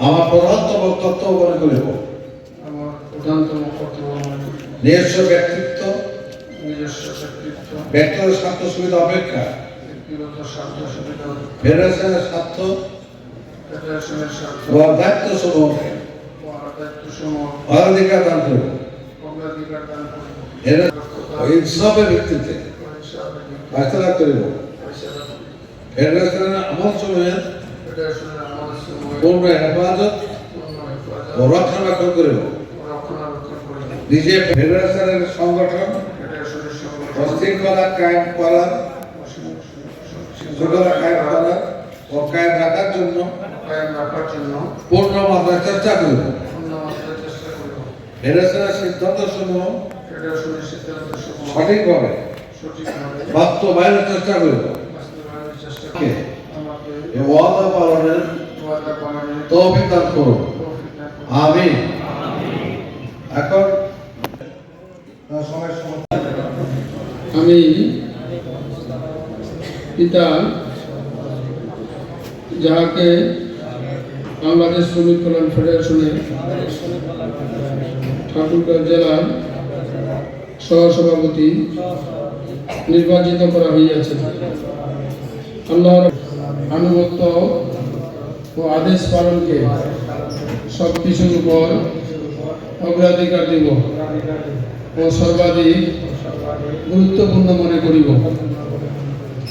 আমার প্রধানতম কর্তব্য মনে করিব। নিজস্ব ব্যক্তিত্ব ব্যক্তিগত স্বার্থ সুবিধা অপেক্ষা ফেডারেশনের স্বার্থ ও দায়িত্ব সমূহ অগ্রাধিকার দান করিব। ইনসাফের ভিত্তিতে ফয়সালা করিব। ফেডারেশনের আমল সমূহের পূর্ণ হেফাজত ও রক্ষণাবেক্ষণ করিব। নিজে ফেডারেশনের সংগঠন শৃঙ্খলা কায়েম করার ও কায়েম রাখার জন্য পূর্ণ মাত্রায় চেষ্টা করিব। ফেডারেশনের সিদ্ধান্ত সমূহ সঠিকভাবে বাস্তবায়নের চেষ্টা করিব। ওয়াদা পালনের তৌফিক দান করুন। আমিন। এখন আমি পিতা যাহাকে বাংলাদেশ শ্রমিক কল্যাণ ফেডারেশনের ঠাকুরগাঁও জেলার সহসভাপতি নির্বাচিত করা হইয়াছে, আল্লাহর আনুগত্য ও আদেশ পালনকে সব কিছুর উপর অগ্রাধিকার দিব ও সর্বাধিক গুরুত্বপূর্ণ মনে করিব।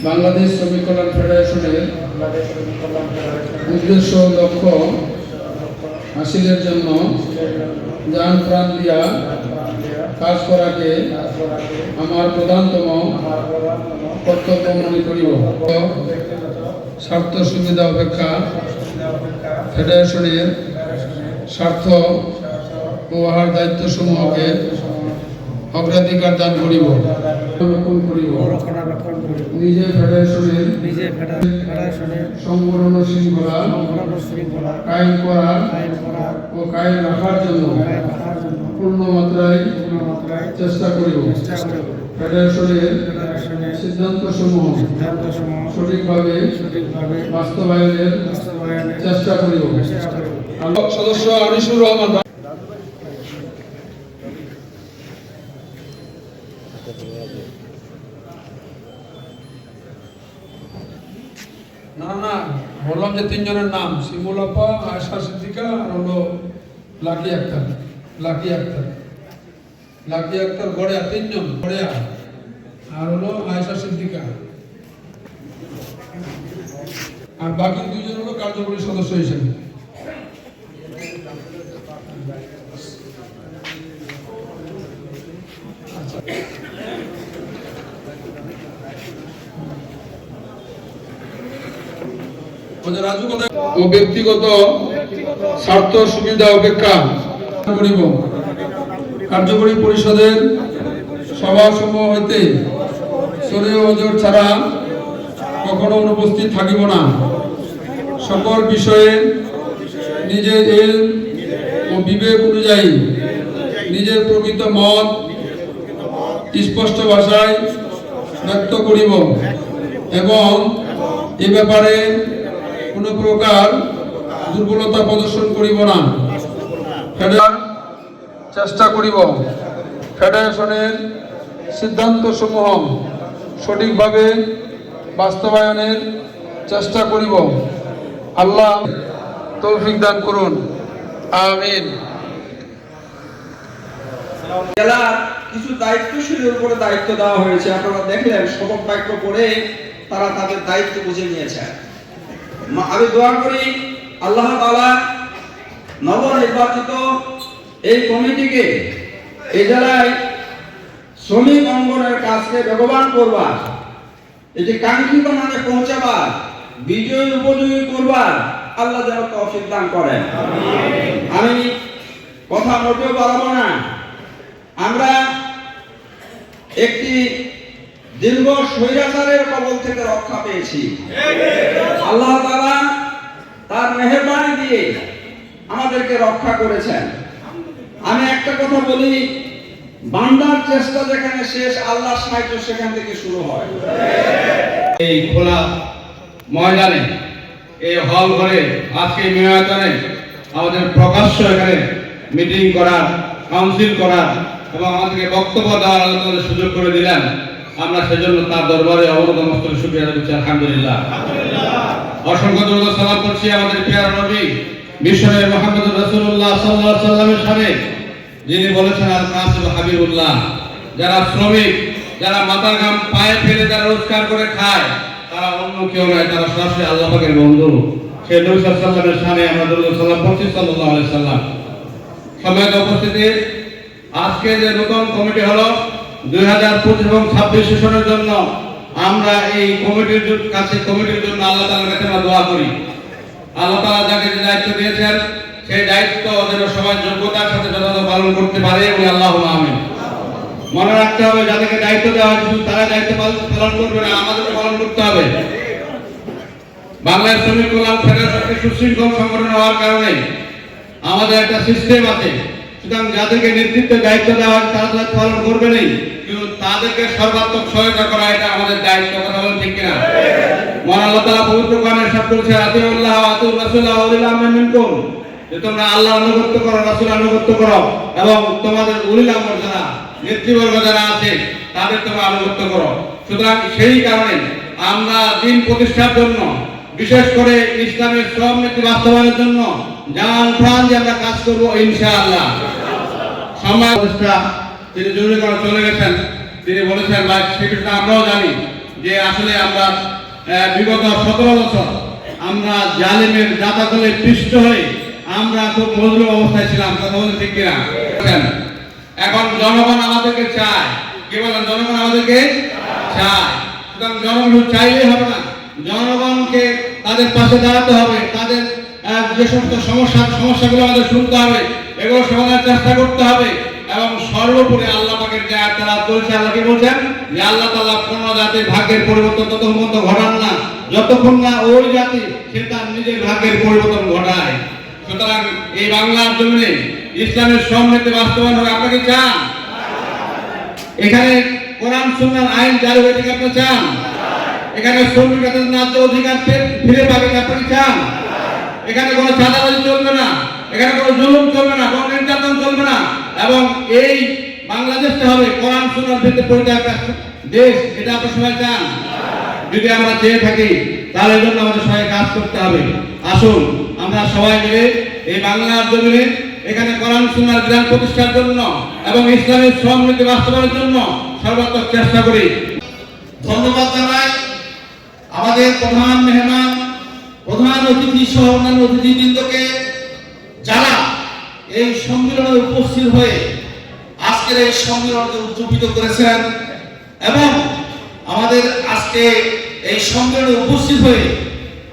বাংলাদেশ শ্রমিক কল্যাণ ফেডারেশনের উদ্দেশ্য লক্ষ্য হাসিলের জন্য জান প্রাণ দিয়া কাজ করাকে আমার প্রধানতম কর্তব্য মনে করিব। স্বার্থ সুবিধা অপেক্ষা ফেডারেশনের স্বার্থ ও উহার দায়িত্ব সমূহকে অগ্রাধিকার দান করিব, নিজে ফেডারেশনের সংগঠন শৃঙ্খলা কায়েম করার ও কায়েম রাখার জন্য পূর্ণ মাত্রায় চেষ্টা করিব। ফেডারেশনের সিদ্ধান্ত সমূহ সঠিকভাবে বাস্তবায়নের চেষ্টা করিব। সদস্য আনিসুর রহমান। না বললাম যে তিনজনের নাম শিমুল আপা, আয়েশা সিদ্দিকা আর হলো লাকি আক্তার গড়িয়া, তিনজন গড়িয়া আর হলো আয়েশা সিদ্দিকা, আর বাকি দুইজন হলো কার্যকরী সদস্য হিসেবে। ও ব্যক্তিগত স্বার্থ সুবিধা অপেক্ষা করিব। কার্যকরী পরিষদের সভা সমূহ হইতে সরে ওজোর ছাড়া কখনো অনুপস্থিত থাকিব না। সকল বিষয়ে নিজের এল ও বিবেক অনুযায়ী নিজের প্রকৃত মত স্পষ্ট ভাষায় ব্যক্ত করিব এবং এ ব্যাপারে কোন প্রকার দুর্বলতা প্রদর্শন করিব না। চেষ্টা করিব ফেডারেশনের সিদ্ধান্ত সমূহ সঠিকভাবে বাস্তবায়নের চেষ্টা করিব। আল্লাহ তৌফিক দান করুন। আমিন। জেলার কিছু দায়িত্বশীলের উপরে দায়িত্ব দেওয়া হয়েছে। আপনারা দেখলেন শপথ বাক্য পড়ে তারা তাদের দায়িত্ব বুঝে নিয়েছে। আমি দোয়া করি আল্লাহ তাআলা নবনির্বাচিত এই কমিটিকে এই জেলায় শ্রমিক অঙ্গনের কাজকে বেগবান করবার, এটি কাঙ্ক্ষিত মানে পৌঁছাবার, বিজয় উপযোগী করবার আল্লাহ যেন তৌফিক দান করেন। আমি কথা মোটেও বাড়াবো না। আমরা একটি দীর্ঘ স্বৈরাচারের কবল থেকে রক্ষা পেয়েছি। আল্লাহ তাআলা তার মেহেরবানি দিয়ে আমাদেরকে রক্ষা করেছেন। আমি একটা কথা বলি, বান্দার চেষ্টা যেখানে শেষ, আল্লাহর সাহায্য সেখান থেকে শুরু হয়। এই খোলা ময়দানে এই হল ঘরে আজকে এই মিলনায়তনে আমাদের প্রকাশ্য এখানে মিটিং করার, কাউন্সিল করার এবং আমাদেরকে বক্তব্য দেওয়ার আলোচনার সুযোগ করে দিলেন। আমরা সেজন্য তার দরবারে অবনত মস্তকে শুকরিয়া জানাচ্ছি, আলহামদুলিল্লাহ। অসংখ্য দরুদ সালাম করছি আমাদের প্রিয় নবী বিশ্বনবী মুহাম্মদ রাসূলুল্লাহ সাল্লাল্লাহু আলাইহি ওয়াসাল্লামের সামনে, যিনি বলেছেন আল কাসিব হাবিবুল্লাহ। যারা শ্রমিক, যারা মাথার ঘাম পায়ে ফেলে যারা রোজগার করে খায়, তারা অন্য কেউ নয়, তারা সরাসরি আল্লাহ পাকের বন্ধু। সেই নবী সাল্লাল্লাহু আলাইহি ওয়াসাল্লামের সামনে আমরা দরুদ সালাম করছি সাল্লাল্লাহু আলাইহি ওয়াসাল্লাম। সম্মানিত উপস্থিতি, আজকে যে নতুন কমিটি হলো 2025 এবং 26 সেশনের জন্য, আমরা এই কমিটির জন্য আল্লাহ তাআলার কাছে আমরা দোয়া করি। আল্লাহ তাআলা যাকে যে দায়িত্ব দিয়েছেন সেই দায়িত্ব যেন সবাই যোগ্যতার সাথে যথাযথ পালন করতে পারে, বলে আল্লাহুম্মা আমিন। মনে রাখতে হবে, যাদেরকে দায়িত্ব দেওয়া হয়েছে শুধু তারা দায়িত্ব পালন করবে না, আমাদেরকে পালন করতে হবে। বাংলাদেশ শ্রমিক কল্যাণ ফেডারেশন একটি সুশৃঙ্খল সংগঠন হওয়ার কারণে আমাদের একটা সিস্টেম আছে। সুতরাং যাদেরকে নেতৃত্বের দায়িত্ব দেওয়া হয় তারা তারা পালন করবে না, কিন্তু তাদেরকে সর্বাত্মক সহায়তা করা এটা আমাদের দায়িত্ব। কথা বলেন ঠিক কিনা? মহান আল্লাহ তাআলা পবিত্র কোরআনে ইরশাদ করেছেন, আতিউল্লাহ ওয়া আতিউর রাসূলা ওয়া উলিল আমরি মিনকুম, যে তোমরা আল্লাহর আনুগত্য করো, রাসূলের আনুগত্য করো এবং তোমাদের উলিল আমর যারা নেতৃবর্গ যারা আছে তাদের তোমরা আনুগত্য করো। সুতরাং সেই কারণে আমরা দিন প্রতিষ্ঠার জন্য, বিশেষ করে ইসলামের সব নীতি বাস্তবায়নের জন্য জান প্রাণ দিয়ে আমরা কাজ করবো ইনশাআল্লাহ। সম্মানিত উপদেষ্টা তিনি জরুরি করে চলে গেছেন, তিনি বলেছেন বা সেটা আমরাও জানি যে আসলে আমরা বিগত 17 বছর আমরা জালেমের জাতাকলে পিষ্ট হয়ে আমরা খুব মজলুম অবস্থায় ছিলাম। কথা বলতে ঠিক কিনা? এখন জনগণ আমাদেরকে চায়, কি বলেন? জনগণ আমাদেরকে চায়। সুতরাং জনগণ চাইলেই হবে না, জনগণকে তাদের পাশে দাঁড়াতে হবে, তাদের যে সমস্ত সমস্যাগুলো আমাদের শুনতে হবে, এগুলো সমাধানের চেষ্টা করতে হবে এবং সর্বোপরি আল্লাহ পাকের যে আয়াত তারা চলছে, আল্লাহ কি বলছেন যে আল্লাহ তাআলা কোন জাতির ভাগ্যের পরিবর্তন ততক্ষণ পর্যন্ত ঘটান না যতক্ষণ না ওই জাতি সে তার নিজের ভাগ্যের পরিবর্তন ঘটায়। সুতরাং এই বাংলার জমিনে ইসলামের সব নীতি বাস্তবায়ন হবে। আপনাকে চান এখানে কোরআন সুন্নাহর আইন জারি হয়ে থেকে আপনি চান এখানে শ্রমিকরা তাদের ন্যায্য অধিকার ফিরে পাবে, আপনি চান এখানে কোনো চাঁদাবাজি চলবে না, এখানে কোনো জুলুম চলবে না, কোনো নির্যাতন চলবে না এবং এই বাংলাদেশটা হবে কোরআন সুন্নাহর ভিত্তিতে পরিচালিত দেশ। এটা আপনি সবাই চান? যদি আমরা চেয়ে থাকি তাহলে জন্য আমাদের সবাই কাজ করতে হবে। আসুন আমরা সবাই মিলে এই বাংলার জমিনে এখানে কোরআন সুন্নাহর বিধান প্রতিষ্ঠার জন্য এবং ইসলামের সব নীতি বাস্তবায়নের জন্য সর্বাত্মক চেষ্টা করি। ধন্যবাদ জানাই আমাদের প্রধান মেহমান, প্রধান অতিথি সহ অন্যান্য অতিথিবৃন্দকে যারা এই সম্মেলনে উপস্থিত হয়ে আজকের এই সম্মেলনকে উজ্জীবিত করেছেন এবং আমাদের আজকে এই সম্মেলনে উপস্থিত হয়ে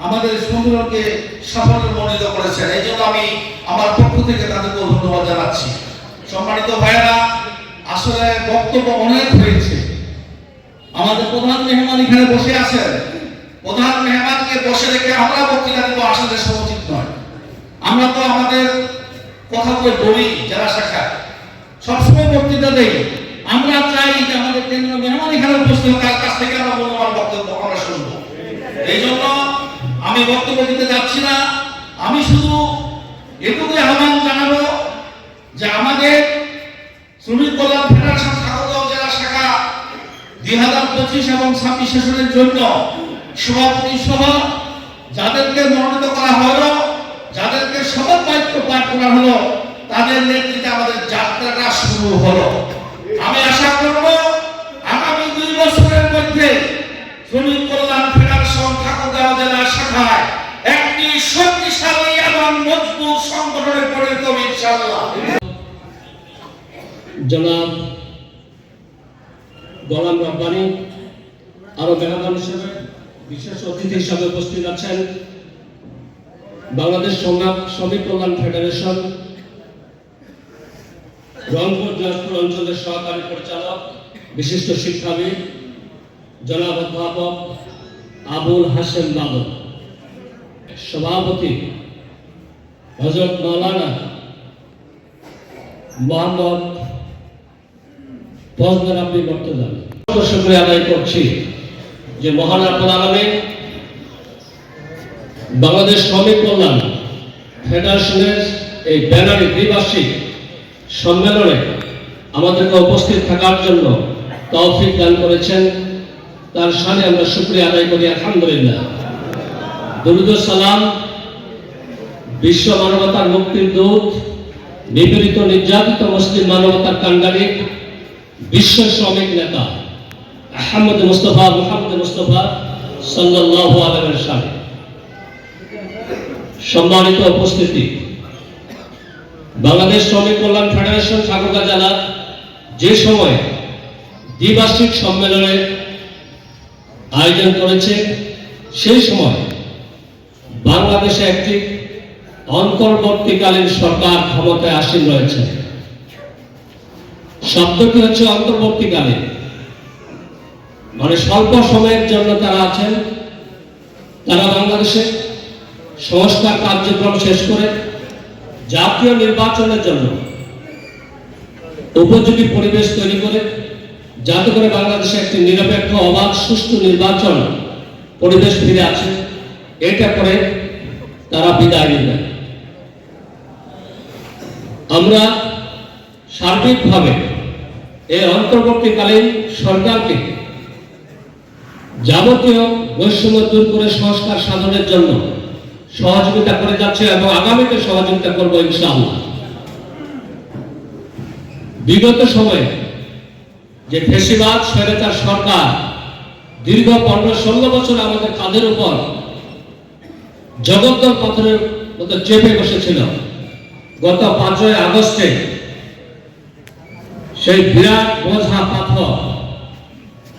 আমাদের সম্মেলনকে সাফল্যমণ্ডিত করেছেন। এই জন্য আমি আমার পক্ষ থেকে তাদেরকে ধন্যবাদ জানাচ্ছি। সম্মানিত ভাইয়েরা, আসলে বক্তব্য অনেক হয়েছে। আমাদের প্রধান মেহমান এখানে বসে আছেন, প্রধান মেহমানকে বসে রেখে আমরা বক্তৃতা দিব আসলে সমুচিত নয়। আমরা তো আমাদের কথাগুলো বলি যারা শাখা সবসময় বক্তৃতা দেই, আমরা চাই যে আমাদের কেন্দ্রীয় মেহমান এখানে উপস্থিত তার কাছ থেকে আমরা মূল্যবান বক্তব্য আমরা শুনবো। এই জন্য আমি বক্তব্য দিতে যাচ্ছি না, আমি শুধু এটুকুই আহ্বান জানাবো যে আমাদের শ্রমিক কল্যাণ ফেডারেশন ঠাকুরগাঁও জেলা শাখা 2025 এবং 26 সেশনের জন্য সভাপতি সহ যাদেরকে মনোনীত করা হলো, যাদেরকে শপথ বাক্য পাঠ করা হলো, তাদের নেতৃত্বে আমাদের যাত্রাটা শুরু হলো। আমি আশা করব আগামী 2 বছরের মধ্যে শ্রমিক কল্যাণ ফেডারেশন ঠাকুরগাঁও জেলা শাখায় একটি শক্তিশালী এবং মজবুত সংগঠনে পরিণত হবে ইনশাআল্লাহ। জনাব গোলাম রব্বানী আরো মেহমান হিসেবে বিশেষ অতিথি হিসেবে উপস্থিত আছেন বাংলাদেশ শ্রমিক কল্যাণ ফেডারেশন রংপুর দিনাজপুর অঞ্চলের সহকারী পরিচালক বিশিষ্ট শিক্ষাবিদ জনাব অধ্যাপক আবুল হাশেম বাদল, সভাপতি হযরত মাওলানা মোহাম্মদ ফজলে রাব্বি মর্তজা, শুকরিয়া আদায় করছি যে মহান রব্বুল আলামিন বাংলাদেশ শ্রমিক কল্যাণ ফেডারেশনের এই ব্যানারে দ্বিবার্ষিক সম্মেলনে আমাদেরকে উপস্থিত থাকার জন্য তৌফিক দান করেছেন, তার সাথে আমরা শুকরিয়া আদায় করি আলহামদুলিল্লাহ। দরুদ ও সালাম বিশ্ব মানবতার মুক্তির দূত, নিপীড়িত নির্যাতিত মুসলিম মানবতার কাণ্ডারি, বিশ্ব শ্রমিক নেতা আহমদ মুস্তফা মুহাম্মদ মুস্তফা সাল্লাল্লাহু আলাইহি ওয়াসাল্লাম। সম্মানিত উপস্থিতি, বাংলাদেশ শ্রমিক কল্যাণ ফেডারেশন ঠাকুরগাঁ জেলা যে সময় দ্বিবার্ষিক সম্মেলনের আয়োজন করেছে, সেই সময় বাংলাদেশে একটি অন্তর্বর্তীকালীন সরকার ক্ষমতায় আসীন রয়েছে। শব্দটি হচ্ছে অন্তর্বর্তীকালীন, মানে স্বল্প সময়ের জন্য তারা আছেন। তারা বাংলাদেশে সংস্কার কার্যক্রম শেষ করে জাতীয় নির্বাচনের জন্য উপযোগী পরিবেশ তৈরি করে, যাতে করে বাংলাদেশে একটি নিরপেক্ষ অবাধ সুষ্ঠু নির্বাচন পরিবেশ ফিরে আছে, এটা করে তারা বিদায় নেবেন। আমরা সার্বিকভাবে এই অন্তর্বর্তীকালীন সরকারকে যাবতীয় বৈষম্য দূর করে সংস্কার সাধনের জন্য সহযোগিতা করে যাচ্ছে এবং আগামীতে সহযোগিতা করবো ইনশাআল্লাহ। বিগত সময়ে যে ফ্যাসিবাদ স্বৈরাচার সরকার দীর্ঘ 15-16 বছর আমাদের কাঁধের উপর জগদ্দল পাথরের মতো চেপে বসেছিল, গত 5ই আগস্টে সেই বিরাট বোঝা পাথর,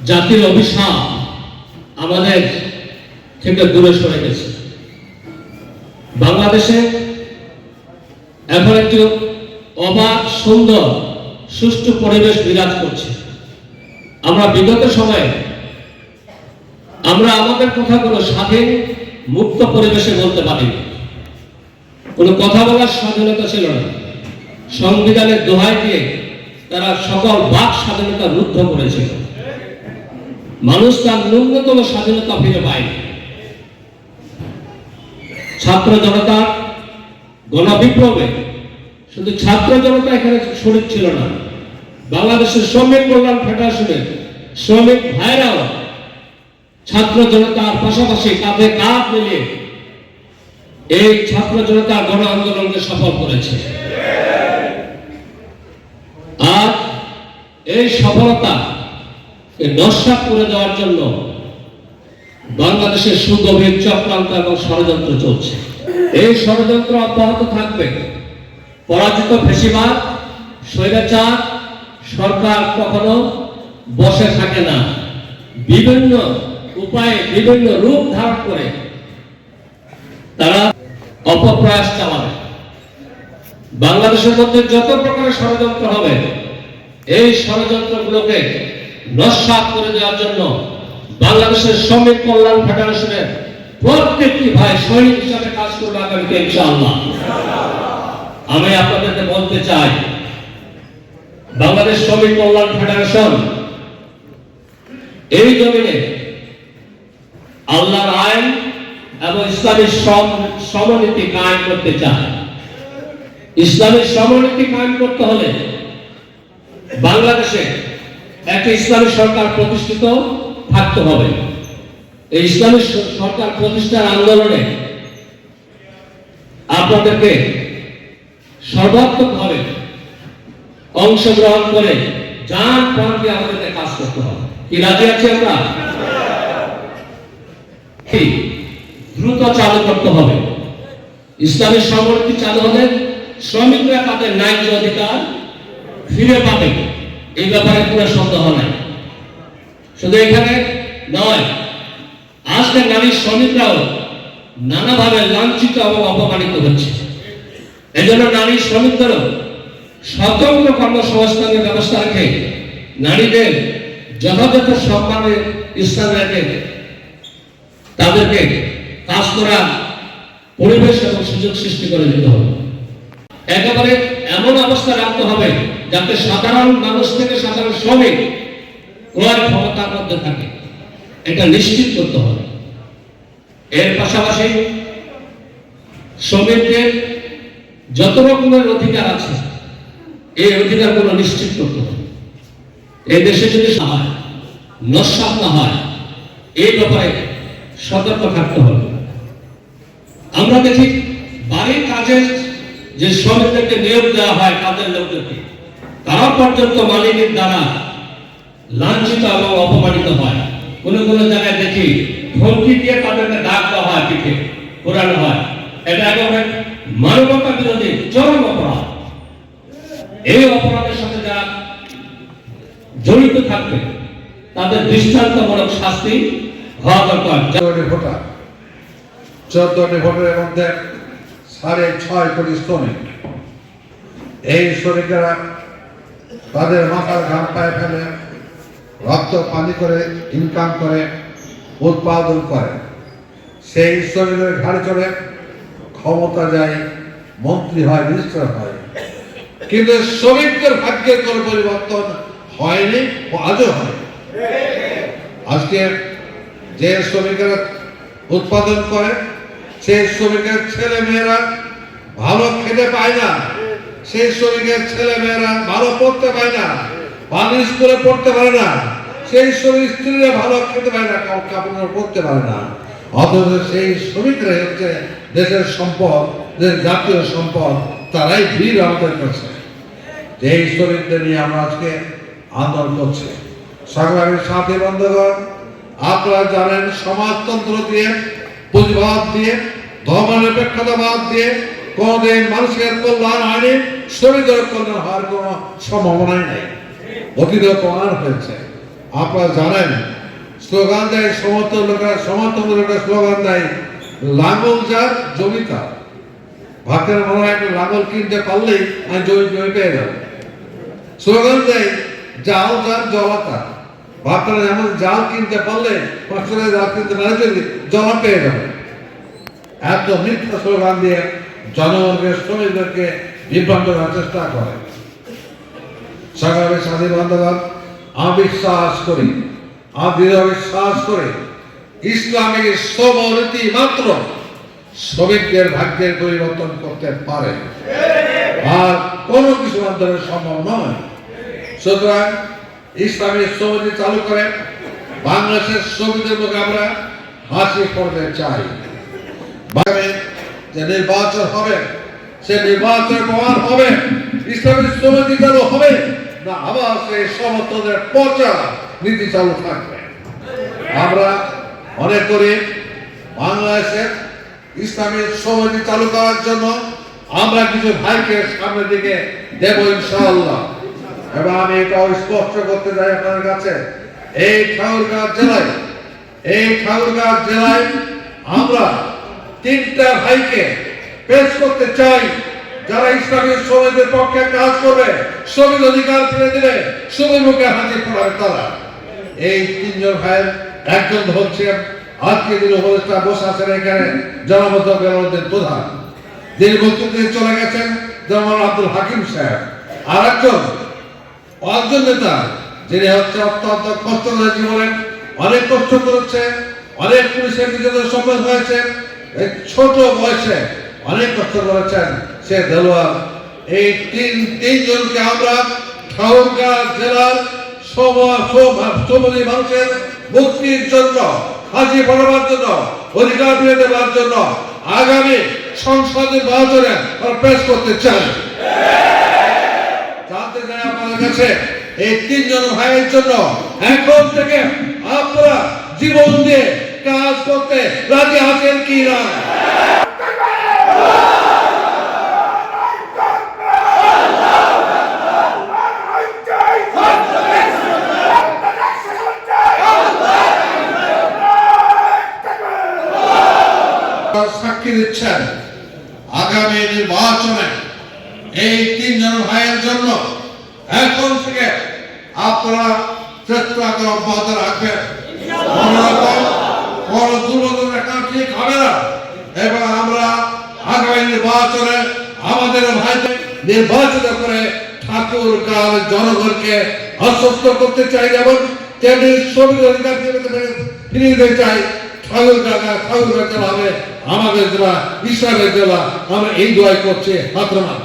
জাতির অভিশাপ আমাদের থেকে দূরে সরে গেছে। বাংলাদেশে এখন একটি অবাধ সুন্দর সুষ্ঠু পরিবেশ বিরাজ করছে। আমরা বিগত সময়ে আমরা আমাদের কথাগুলো স্বাধীন মুক্ত পরিবেশে বলতে পারিনি। কোনো কথা বলার স্বাধীনতা ছিল না। সংবিধানের দোহাই দিয়ে তারা সকল বাক স্বাধীনতা রুদ্ধ করেছিল। মানুষ তার ন্যূনতম স্বাধীনতা ফিরে পায়নি। ছাত্র জনতা গণবিপ্লবে শুধু ছাত্র জনতা এখানে শরীক ছিল না, বাংলাদেশের শ্রমিক কল্যাণ ফেডারেশনের শ্রমিক ভাইরাও ছাত্র জনতার পাশাপাশি কাঁধে কাঁধ মিলিয়ে এই ছাত্র জনতার গণ আন্দোলনকে সফল করেছে। আর এই সফলতা নস্যাৎ করে দেওয়ার জন্য বাংলাদেশের সুগভীর চক্রান্ত এবং ষড়যন্ত্র চলছে। এই ষড়যন্ত্র অব্যাহত থাকবে। পরাজিত ফ্যাসিবাদ স্বৈরাচার সরকার কখনো বসে থাকে না, বিভিন্ন উপায়ে বিভিন্ন রূপ ধারণ করে তারা অপপ্রয়াস চালাবে। বাংলাদেশের মধ্যে যত প্রকারের ষড়যন্ত্র হবে, এই ষড়যন্ত্রগুলোকে নস্যাৎ করে দেওয়ার জন্য বাংলাদেশের শ্রমিক কল্যাণ ফেডারেশনের প্রত্যেকটি ভাই সৈনিক হিসাবে কাজ করবে আগামীতে ইনশাআল্লাহ। আমি আপনাদেরকে বলতে চাই, বাংলাদেশ শ্রমিক কল্যাণ ফেডারেশন এই জমিনে আল্লাহর আইন এবং ইসলামী সমনীতি কায়েম করতে চায়। ইসলামী সমনীতি কায়েম করতে হলে বাংলাদেশে একটা ইসলামী সরকার প্রতিষ্ঠিত থাকতে হবে। এই ইসলামী সরকার প্রতিষ্ঠার আন্দোলনে আপনাদেরকে সর্বাত্মকভাবে অংশগ্রহণ করে জান প্রাণ দিয়ে আমাদেরকে কাজ করতে হবে। কি রাজি আছি আমরা? দ্রুত চালু করতে হবে। ইসলামী সমনীতি চালু হলে শ্রমিকরা তাদের ন্যায্য অধিকার ফিরে পাবে, এই ব্যাপারে কোনো সন্দেহ নাই। শুধু এখানে নয়, আজকে নারী শ্রমিকরাও নানাভাবে লাঞ্ছিত এবং অপমানিত হচ্ছে। এজন্য নারী শ্রমিকদেরও স্বতন্ত্র কর্মসংস্থানের ব্যবস্থা রেখে নারীদের যথাযথ সম্মানের স্থান রেখে তাদেরকে কাজ করার পরিবেশ এবং সুযোগ সৃষ্টি করে দিতে হবে। একেবারে এমন অবস্থা রাখতে হবে যাতে সাধারণ মানুষ থেকে সাধারণ শ্রমিক ক্রয় ক্ষমতার মধ্যে থাকে, এটা নিশ্চিত করতে হবে। এর পাশাপাশি শ্রমিকদের যত রকমের অধিকার আছে এই অধিকারগুলো নিশ্চিত করতে হবে। এই দেশে যদি হয় নস্যাৎ না হয় এই ব্যাপারে সতর্ক থাকতে হবে। আমরা দেখি বাড়ির কাজের যে শ্রমিকদেরকে নিয়োগ দেওয়া হয় কাজের লোকদেরকে, তারা পর্যন্ত মালিকের দ্বারা লাঞ্ছিত এবং অপমানিত হয়। কোন কোন জায়গায় দেখি ধমকি দিয়ে তাদেরকে ডাক দেওয়া হয়, পিঠে ঘোরানো হয়। এটা একেবারে মানবতা বিরোধী চরম অপরাধ। এই অপরাধের সাথে যারা জড়িত থাকবে তাদের দৃষ্টান্তমূলক শাস্তি হওয়া দরকার। 14টি ভোটের মধ্যে 6.5 কোটি শ্রমিক। এই শ্রমিকেরা তাদের মাথার ঘাম পায়ে ফেলে, রক্ত পানি করে ইনকাম করে, উৎপাদন করে। সেই শ্রমিকের ঘাড়ে চড়ে ক্ষমতা যায়, মন্ত্রী হয়, মিনিস্টার হয়, কিন্তু শ্রমিকদের ভাগ্যের কোনো পরিবর্তন হয়নি ও আজও হয়। আজকে যে শ্রমিকেরা উৎপাদন করে সেই শ্রমিকের ছেলে মেয়েরা ভালো খেতে পায় না, সেই শ্রমিকের ছেলে মেয়েরা ভালো পড়তে পায় না, ভালো স্কুলে পড়তে পারে না, সেই শ্রমিক স্ত্রীরা ভালো খেতে পায় না, কাপড় পড়তে পারে না। অথচ সেই শ্রমিকরাই হচ্ছে দেশের সম্পদ, দেশের জাতীয় সম্পদ, তারাই বীর আমাদের কাছে। এই শ্রমিকদের নিয়ে আমরা আজকে আন্দোলন করছি। সংগ্রামী সাথী বন্ধুগণ, আপনারা জানেন সমাজতন্ত্র দিয়ে, পুঁজিবাদ দিয়ে, ধর্মনিরপেক্ষতাবাদ দিয়ে কোনদিন মানুষের কল্যাণ হয়নি, শ্রমিকদের কল্যাণ হওয়ার কোন সম্ভাবনাই নেই। অতীত প্রমাণ হয়েছে। আপনারা জানেন স্লোগান দেয় সমর্থক লোকেরা স্লোগান দেয় লাঙ্গল যার জমি তার। ভাতের মনে হয় একটা লাঙ্গল কিনতে পারলেই আমি জমি পেয়ে যাবো। স্লোগান দেয় জাল যার জলা তার। ভাতের যেমন জাল কিনতে পারলে ফসলের জাল কিনতে না যদি জলা পেয়ে যাবে। এত মিথ্যা স্লোগান দিয়ে জনগণকে, শ্রমিকদেরকে বিভ্রান্ত করার চেষ্টা করে। সংগ্রামী সাথী বন্ধুগণ, আমি বিশ্বাস করি, আমি দৃঢ় বিশ্বাস করি ইসলামিক শ্রমনীতি মাত্র শ্রমিকদের ভাগ্যের পরিবর্তন করতে পারে, আর কোনো কিছু মাধ্যমে সম্ভব নয়। সুতরাং ইসলামিক শ্রমনীতি চালু করে বাংলাদেশের শ্রমিকদের মুখে আমরা হাসি পড়তে চাই। যে নির্বাচন হবে, সে নির্বাচনের প্রমাণ হবে ইসলামিক শ্রমনীতি চালু হবে না আবার সেই সমর্থনের পচা নীতি চালু থাকবে। আমরা মনে করি বাংলাদেশে ইসলামিক শ্রমনীতি চালু করার জন্য আমরা কিছু ভাইকে সামনের দিকে দেব ইনশাআল্লাহ। এবং আমি এটাও স্পষ্ট করতে চাই আপনাদের কাছে, এই ঠাকুরগাঁও জেলায় আমরা 3টা ভাইকে পেশ করতে চাই যারা ইসলামিক শ্রমিকদের পক্ষে কাজ করবে, শ্রমিক অধিকার ফিরে দিবে, শ্রমিক মুখে হাতে পড়াবে তারা। এই 3জন ভাইয়ের একজন হচ্ছে আজকে যিনি উপদেষ্টা বসে আছেন এখানে জনাব বেলাউদ্দিন প্রধান, যিনি বক্তব্যে চলে গেছেন জনাব আব্দুল হাকিম সাহেব। আর একজন নেতা যিনি হচ্ছে অত্যন্ত কষ্টদায়ক জীবনে অনেক কষ্ট করেছে, অনেক পুলিশের নিজেদের সম্মান হয়েছে, ছোট বয়সে অনেক কষ্ট করেছেন, সে দেলোয়ার। এই তিনজনকে আমরা ঠাকুরগাঁও জেলার শ্রমজীবী মানুষের মুক্তির জন্য, ফাঁসি পড়াবার জন্য, অধিকার ফিরে দেওয়ার জন্য আগামী সংসদ নির্বাচনে পেশ করতে চাই। জানতে চাই আপনাদের কাছে এই 3জন ভাইয়ের জন্য এখন থেকে আপনারা জীবন দিয়ে কাজ করতে রাজি আছেন কি না? সাক্ষী দিচ্ছেন আগামী নির্বাচনে এই 3জন ভাইয়ের জন্য এখন থেকে আপনারা চেষ্টা করে অব্যাহত রাখবেন। বড় দুর্বল দেখা ঠিক হবে না। এবং আমরা আগামী নির্বাচনে আমাদের ভাইদের নির্বাচিত করে ঠাকুরগাঁও জনগণকে আশ্বস্ত করতে চাই, যেমন তেমনি শ্রমিক অধিকার ফিরিয়ে দিতে চাই। খাগুর জায়গা খাগুর রাখতে হবে আমাদের জেলা ইসরায়েলের জেলা আমরা এই দোয়াই করছে হাতরামা